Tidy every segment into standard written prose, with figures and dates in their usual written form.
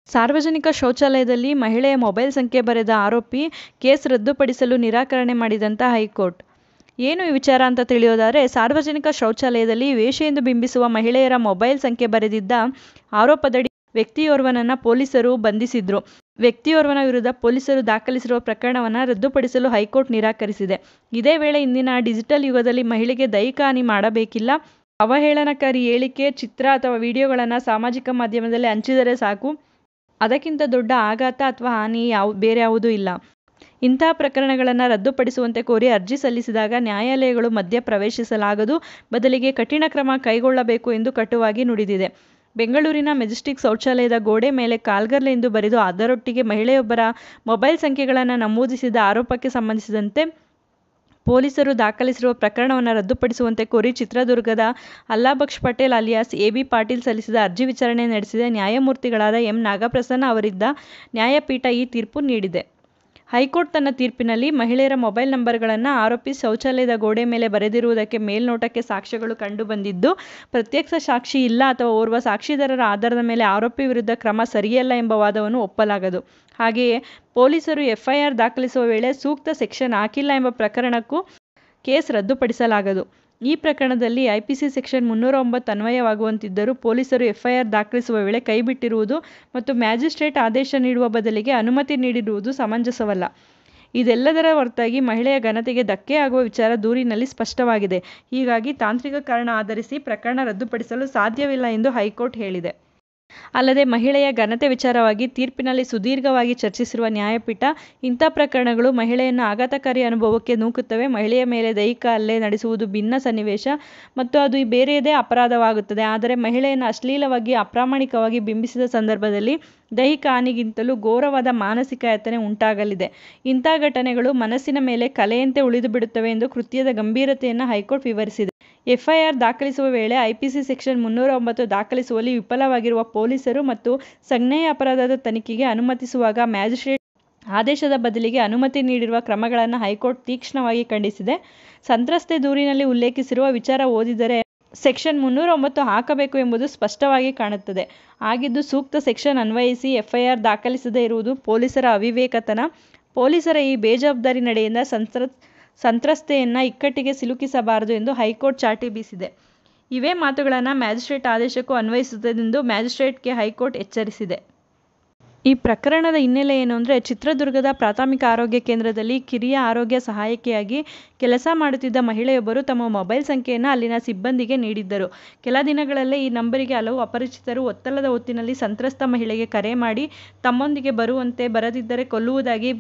ಸಾರ್ವಜನಿಕ ಶೌಚಾಲಯದಲ್ಲಿ ಮಹಿಳೆಯ ಮೊಬೈಲ್ ಸಂಖ್ಯೆ ಬರೆದ ಆರೋಪಿ ಕೇಸ್ ರದ್ದುಪಡಿಸಲು ನಿರಾಕರಣೆ ಮಾಡಿದಂತ ಹೈಕೋರ್ಟ್. ಏನು ಈ ವಿಚಾರ ಅಂತ ತಿಳಿಯೋದಾದ್ರೆ, ಸಾರ್ವಜನಿಕ ಶೌಚಾಲಯದಲ್ಲಿ ವೇಶ್ಯೆಯೆಂದು ಬಿಂಬಿಸುವ ಮಹಿಳೆಯರ ಮೊಬೈಲ್ ಸಂಖ್ಯೆ ಬರೆದಿದ್ದ ಆರೋಪದಡಿ ವ್ಯಕ್ತಿಯೋರ್ವನನ್ನ ಪೊಲೀಸರು ಬಂಧಿಸಿದ್ರು. ವ್ಯಕ್ತಿಯೋರ್ವನ ವಿರುದ್ಧ ಪೊಲೀಸರು ದಾಖಲಿಸಿರುವ ಪ್ರಕರಣವನ್ನು ರದ್ದುಪಡಿಸಲು ಹೈಕೋರ್ಟ್ ನಿರಾಕರಿಸಿದೆ. ಇದೇ ವೇಳೆ ಇಂದಿನ ಡಿಜಿಟಲ್ ಯುಗದಲ್ಲಿ ಮಹಿಳೆಗೆ ದೈಹಿಕ ಹಾನಿ ಮಾಡಬೇಕಿಲ್ಲ. ಅವಹೇಳನಕಾರಿ ಹೇಳಿಕೆ, ಚಿತ್ರ ಅಥವಾ ವಿಡಿಯೋಗಳನ್ನು ಸಾಮಾಜಿಕ ಮಾಧ್ಯಮದಲ್ಲಿ ಹಂಚಿದರೆ ಸಾಕು. ಅದಕ್ಕಿಂತ ದೊಡ್ಡ ಆಘಾತ ಅಥವಾ ಹಾನಿ ಬೇರೆ ಯಾವುದೂ ಇಲ್ಲ. ಇಂತಹ ಪ್ರಕರಣಗಳನ್ನು ರದ್ದುಪಡಿಸುವಂತೆ ಕೋರಿ ಅರ್ಜಿ ಸಲ್ಲಿಸಿದಾಗ ನ್ಯಾಯಾಲಯಗಳು ಮಧ್ಯ ಪ್ರವೇಶಿಸಲಾಗದು, ಬದಲಿಗೆ ಕಠಿಣ ಕ್ರಮ ಕೈಗೊಳ್ಳಬೇಕು ಎಂದು ಕಟುವಾಗಿ ನುಡಿದಿದೆ. ಬೆಂಗಳೂರಿನ ಮೆಜೆಸ್ಟಿಕ್ ಶೌಚಾಲಯದ ಗೋಡೆ ಮೇಲೆ ಕಾಲ್ಗರ್ಲ್ ಎಂದು ಬರೆದು ಅದರೊಟ್ಟಿಗೆ ಮಹಿಳೆಯೊಬ್ಬರ ಮೊಬೈಲ್ ಸಂಖ್ಯೆಗಳನ್ನು ನಮೂದಿಸಿದ ಆರೋಪಕ್ಕೆ ಸಂಬಂಧಿಸಿದಂತೆ ಪೊಲೀಸರು ದಾಖಲಿಸಿರುವ ಪ್ರಕರಣವನ್ನು ರದ್ದುಪಡಿಸುವಂತೆ ಕೋರಿ ಚಿತ್ರದುರ್ಗದ ಅಲ್ಲಾಬಕ್ಷ್ ಪಟೇಲ್ ಅಲಿಯಾಸ್ ಎ.ಬಿ. ಪಾಟೀಲ್ ಸಲ್ಲಿಸಿದ ಅರ್ಜಿ ವಿಚಾರಣೆ ನಡೆಸಿದ ನ್ಯಾಯಮೂರ್ತಿಗಳಾದ ಎಂ. ನಾಗಪ್ರಸನ್ನ ಅವರಿದ್ದ ನ್ಯಾಯಪೀಠ ಈ ತೀರ್ಪು ನೀಡಿದೆ. ಹೈಕೋರ್ಟ್ ತನ್ನ ತೀರ್ಪಿನಲ್ಲಿ ಮಹಿಳೆಯರ ಮೊಬೈಲ್ ನಂಬರ್ಗಳನ್ನು ಆರೋಪಿ ಶೌಚಾಲಯದ ಗೋಡೆ ಮೇಲೆ ಬರೆದಿರುವುದಕ್ಕೆ ಮೇಲ್ನೋಟಕ್ಕೆ ಸಾಕ್ಷ್ಯಗಳು ಕಂಡುಬಂದಿದ್ದು, ಪ್ರತ್ಯಕ್ಷ ಸಾಕ್ಷಿ ಇಲ್ಲ ಅಥವಾ ಓರ್ವ ಸಾಕ್ಷಿದಾರರ ಆಧಾರದ ಮೇಲೆ ಆರೋಪಿ ವಿರುದ್ಧ ಕ್ರಮ ಸರಿಯಲ್ಲ ಎಂಬ ವಾದವನ್ನು ಒಪ್ಪಲಾಗದು. ಹಾಗೆಯೇ ಪೊಲೀಸರು ಎಫ್ಐಆರ್ ದಾಖಲಿಸುವ ವೇಳೆ ಸೂಕ್ತ ಸೆಕ್ಷನ್ ಹಾಕಿಲ್ಲ ಎಂಬ ಪ್ರಕರಣಕ್ಕೂ ಕೇಸ್ ರದ್ದುಪಡಿಸಲಾಗದು. ಈ ಪ್ರಕರಣದಲ್ಲಿ ಐಪಿಸಿ ಸೆಕ್ಷನ್ 309 ಅನ್ವಯವಾಗುವಂತಿದ್ದರೂ ಪೊಲೀಸರು ಎಫ್ಐಆರ್ ದಾಖಲಿಸುವ ವೇಳೆ ಕೈಬಿಟ್ಟಿರುವುದು ಮತ್ತು ಮ್ಯಾಜಿಸ್ಟ್ರೇಟ್ ಆದೇಶ ನೀಡುವ ಬದಲಿಗೆ ಅನುಮತಿ ನೀಡಿರುವುದು ಸಮಂಜಸವಲ್ಲ. ಇದೆಲ್ಲದರ ಹೊರತಾಗಿ ಮಹಿಳೆಯ ಘನತೆಗೆ ಧಕ್ಕೆ ಆಗುವ ವಿಚಾರ ದೂರಿನಲ್ಲಿ ಸ್ಪಷ್ಟವಾಗಿದೆ. ಹೀಗಾಗಿ ತಾಂತ್ರಿಕ ಕಾರಣ ಆಧರಿಸಿ ಪ್ರಕರಣ ರದ್ದುಪಡಿಸಲು ಸಾಧ್ಯವಿಲ್ಲ ಎಂದು ಹೈಕೋರ್ಟ್ ಹೇಳಿದೆ. ಅಲ್ಲದೆ ಮಹಿಳೆಯ ಘನತೆ ವಿಚಾರವಾಗಿ ತೀರ್ಪಿನಲ್ಲಿ ಸುದೀರ್ಘವಾಗಿ ಚರ್ಚಿಸಿರುವ ನ್ಯಾಯಪೀಠ, ಇಂಥ ಪ್ರಕರಣಗಳು ಮಹಿಳೆಯನ್ನು ಆಘಾತಕಾರಿ ಅನುಭವಕ್ಕೆ ನೂಕುತ್ತವೆ. ಮಹಿಳೆಯ ಮೇಲೆ ದೈಹಿಕ ಹಲ್ಲೆ ನಡೆಸುವುದು ಭಿನ್ನ ಸನ್ನಿವೇಶ ಮತ್ತು ಅದು ಬೇರೆಯದೇ ಅಪರಾಧವಾಗುತ್ತದೆ. ಆದರೆ ಮಹಿಳೆಯನ್ನು ಅಶ್ಲೀಲವಾಗಿ, ಅಪ್ರಾಮಾಣಿಕವಾಗಿ ಬಿಂಬಿಸಿದ ಸಂದರ್ಭದಲ್ಲಿ ದೈಹಿಕ ಹಾನಿಗಿಂತಲೂ ಘೋರವಾದ ಮಾನಸಿಕ ಯಾತನೆ ಉಂಟಾಗಲಿದೆ. ಇಂಥ ಘಟನೆಗಳು ಮನಸ್ಸಿನ ಮೇಲೆ ಕಲೆಯಂತೆ ಉಳಿದು ಬಿಡುತ್ತವೆ ಎಂದು ಕೃತ್ಯದ ಗಂಭೀರತೆಯನ್ನು ಹೈಕೋರ್ಟ್ ವಿವರಿಸಿದೆ. ಎಫ್ಐಆರ್ ದಾಖಲಿಸುವ ವೇಳೆ ಐಪಿಸಿ ಸೆಕ್ಷನ್ 309 ದಾಖಲಿಸುವಲ್ಲಿ ವಿಫಲವಾಗಿರುವ ಪೊಲೀಸರು ಮತ್ತು ಸಂಜ್ಞೇಯ ಅಪರಾಧದ ತನಿಖೆಗೆ ಅನುಮತಿಸುವಾಗ ಮ್ಯಾಜಿಸ್ಟ್ರೇಟ್ ಆದೇಶದ ಬದಲಿಗೆ ಅನುಮತಿ ನೀಡಿರುವ ಕ್ರಮಗಳನ್ನು ಹೈಕೋರ್ಟ್ ತೀಕ್ಷ್ಣವಾಗಿ ಖಂಡಿಸಿದೆ. ಸಂತ್ರಸ್ತೆ ದೂರಿನಲ್ಲಿ ಉಲ್ಲೇಖಿಸಿರುವ ವಿಚಾರ ಓದಿದರೆ ಸೆಕ್ಷನ್ 309 ಹಾಕಬೇಕು ಎಂಬುದು ಸ್ಪಷ್ಟವಾಗಿ ಕಾಣುತ್ತದೆ. ಆಗಿದ್ದು ಸೂಕ್ತ ಸೆಕ್ಷನ್ ಅನ್ವಯಿಸಿ ಎಫ್ಐಆರ್ ದಾಖಲಿಸದೇ ಇರುವುದು ಪೊಲೀಸರ ಅವಿವೇಕತನ. ಪೊಲೀಸರ ಈ ಬೇಜವಾಬ್ದಾರಿ ನಡೆಯಿಂದ ಸಂತ್ರಸ್ತೆಯನ್ನ ಇಕ್ಕಟ್ಟಿಗೆ ಸಿಲುಕಿಸಬಾರದು ಎಂದು ಹೈಕೋರ್ಟ್ ಚಾಟಿ ಬೀಸಿದೆ. ಇವೇ ಮಾತುಗಳನ್ನು ಮ್ಯಾಜಿಸ್ಟ್ರೇಟ್ ಆದೇಶಕ್ಕೂ ಅನ್ವಯಿಸುತ್ತದೆಂದು ಮ್ಯಾಜಿಸ್ಟ್ರೇಟ್ಗೆ ಹೈಕೋರ್ಟ್ ಎಚ್ಚರಿಸಿದೆ. ಈ ಪ್ರಕರಣದ ಹಿನ್ನೆಲೆ ಏನು ಅಂದರೆ, ಚಿತ್ರದುರ್ಗದ ಪ್ರಾಥಮಿಕ ಆರೋಗ್ಯ ಕೇಂದ್ರದಲ್ಲಿ ಕಿರಿಯ ಆರೋಗ್ಯ ಸಹಾಯಕಿಯಾಗಿ ಕೆಲಸ ಮಾಡುತ್ತಿದ್ದ ಮಹಿಳೆಯೊಬ್ಬರು ತಮ್ಮ ಮೊಬೈಲ್ ಸಂಖ್ಯೆಯನ್ನು ಅಲ್ಲಿನ ಸಿಬ್ಬಂದಿಗೆ ನೀಡಿದ್ದರು. ಕೆಲ ದಿನಗಳಲ್ಲೇ ಈ ನಂಬರಿಗೆ ಹಲವು ಅಪರಿಚಿತರು ಒತ್ತಡದ ಹೊತ್ತಿನಲ್ಲಿ ಸಂತ್ರಸ್ತ ಮಹಿಳೆಗೆ ಕರೆ ಮಾಡಿ ತಮ್ಮೊಂದಿಗೆ ಬರುವಂತೆ, ಬರದಿದ್ದರೆ ಕೊಲ್ಲುವುದಾಗಿ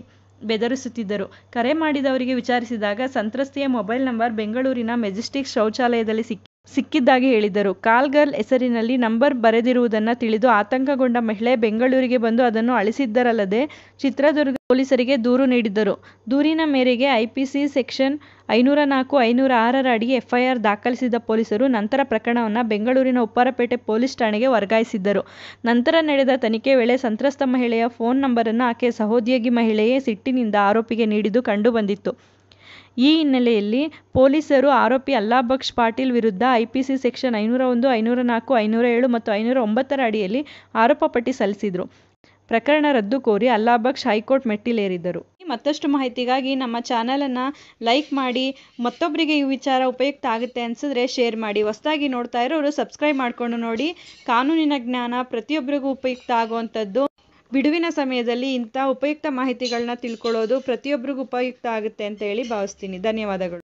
ಬೆದರಿಸುತ್ತಿದ್ದರು. ಕರೆ ಮಾಡಿದವರಿಗೆ ವಿಚಾರಿಸಿದಾಗ ಸಂತ್ರಸ್ತೆಯ ಮೊಬೈಲ್ ನಂಬರ್ ಬೆಂಗಳೂರಿನ ಮೆಜೆಸ್ಟಿಕ್ ಶೌಚಾಲಯದಲ್ಲಿ ಸಿಕ್ಕಿದ್ದಾಗಿ ಹೇಳಿದ್ದರು. ಕಾಲ್ ಗರ್ಲ್ ಹೆಸರಿನಲ್ಲಿ ನಂಬರ್ ಬರೆದಿರುವುದನ್ನು ತಿಳಿದು ಆತಂಕಗೊಂಡ ಮಹಿಳೆ ಬೆಂಗಳೂರಿಗೆ ಬಂದು ಅದನ್ನು ಅಳಿಸಿದ್ದರಲ್ಲದೆ ಚಿತ್ರದುರ್ಗ ಪೊಲೀಸರಿಗೆ ದೂರು ನೀಡಿದ್ದರು. ದೂರಿನ ಮೇರೆಗೆ ಐಪಿಸಿ ಸೆಕ್ಷನ್ 504, 506 ಅಡಿ ಎಫ್ಐಆರ್ ದಾಖಲಿಸಿದ ಪೊಲೀಸರು ನಂತರ ಪ್ರಕರಣವನ್ನು ಬೆಂಗಳೂರಿನ ಉಪ್ಪಾರಪೇಟೆ ಪೊಲೀಸ್ ಠಾಣೆಗೆ ವರ್ಗಾಯಿಸಿದ್ದರು. ನಂತರ ನಡೆದ ತನಿಖೆ ವೇಳೆ ಸಂತ್ರಸ್ತ ಮಹಿಳೆಯ ಫೋನ್ ನಂಬರನ್ನು ಆಕೆಯ ಸಹೋದ್ಯೋಗಿ ಮಹಿಳೆಯೇ ಸಿಟ್ಟಿನಿಂದ ಆರೋಪಿಗೆ ನೀಡಿದ್ದು ಕಂಡುಬಂದಿತ್ತು. ಈ ಹಿನ್ನೆಲೆಯಲ್ಲಿ ಪೊಲೀಸರು ಆರೋಪಿ ಅಲ್ಲಾಬಕ್ಷ್ ಪಾಟೀಲ್ ವಿರುದ್ಧ ಐಪಿಸಿ ಸೆಕ್ಷನ್ 501, 504, 507 ಮತ್ತು 509 ಅಡಿಯಲ್ಲಿ ಆರೋಪ ಪಟ್ಟಿ ಸಲ್ಲಿಸಿದ್ರು. ಪ್ರಕರಣ ರದ್ದು ಕೋರಿ ಅಲ್ಲಾಬಕ್ಷ್ ಹೈಕೋರ್ಟ್ ಮೆಟ್ಟಿಲೇರಿದ್ದರು. ಮತ್ತಷ್ಟು ಮಾಹಿತಿಗಾಗಿ ನಮ್ಮ ಚಾನಲನ್ನು ಲೈಕ್ ಮಾಡಿ, ಮತ್ತೊಬ್ಬರಿಗೆ ಈ ವಿಚಾರ ಉಪಯುಕ್ತ ಆಗುತ್ತೆ ಅನಿಸಿದ್ರೆ ಶೇರ್ ಮಾಡಿ. ಹೊಸದಾಗಿ ನೋಡ್ತಾ ಇರೋರು ಸಬ್ಸ್ಕ್ರೈಬ್ ಮಾಡಿಕೊಂಡು ನೋಡಿ. ಕಾನೂನಿನ ಜ್ಞಾನ ಪ್ರತಿಯೊಬ್ಬರಿಗೂ ಉಪಯುಕ್ತ ಆಗುವಂಥದ್ದು. ಬಿಡುವಿನ ಸಮಯದಲ್ಲಿ ಇಂಥ ಉಪಯುಕ್ತ ಮಾಹಿತಿಗಳನ್ನ ತಿಳ್ಕೊಳ್ಳೋದು ಪ್ರತಿಯೊಬ್ಬರಿಗೂ ಉಪಯುಕ್ತ ಆಗುತ್ತೆ ಅಂತ ಹೇಳಿ ಭಾವಿಸ್ತೀನಿ. ಧನ್ಯವಾದಗಳು.